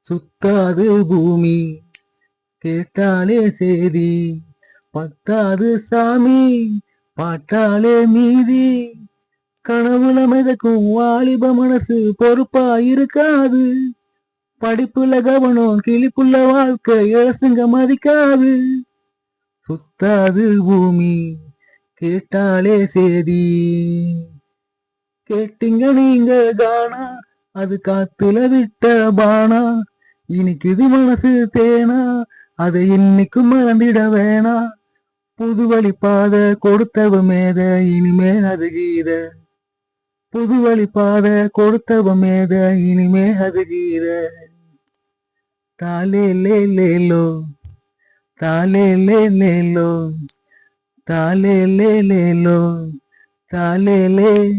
சுத்தாது பூமி கேட்டாலே சேதி, பத்தாது சாமி பாட்டாலே மீதி. கனவுல மிதக்கும் வாலிப மனசு பொறுப்பா இருக்காது. படிப்புல கவனம் கிளிப்புள்ள வாழ்க்கை இளசுங்க மதிக்காது. சுத்தாது பூமி கேட்டாலே சேதி. கேட்டீங்க நீங்க கானா, அது காத்துல விட்ட பானா. இனிக்குது மனசு தேனா, அதை இன்னைக்கும் மறந்திட வேணா. புது வழி பாத கொடுத்தவ மேத, இனிமே அது கீத. புது வழி பாத கொடுத்தவ மேத, இனிமே அது கீத. தாலே லே லேலோ, தாலே லே லேலோ, தாலே லே லேலோ, தாலே லே.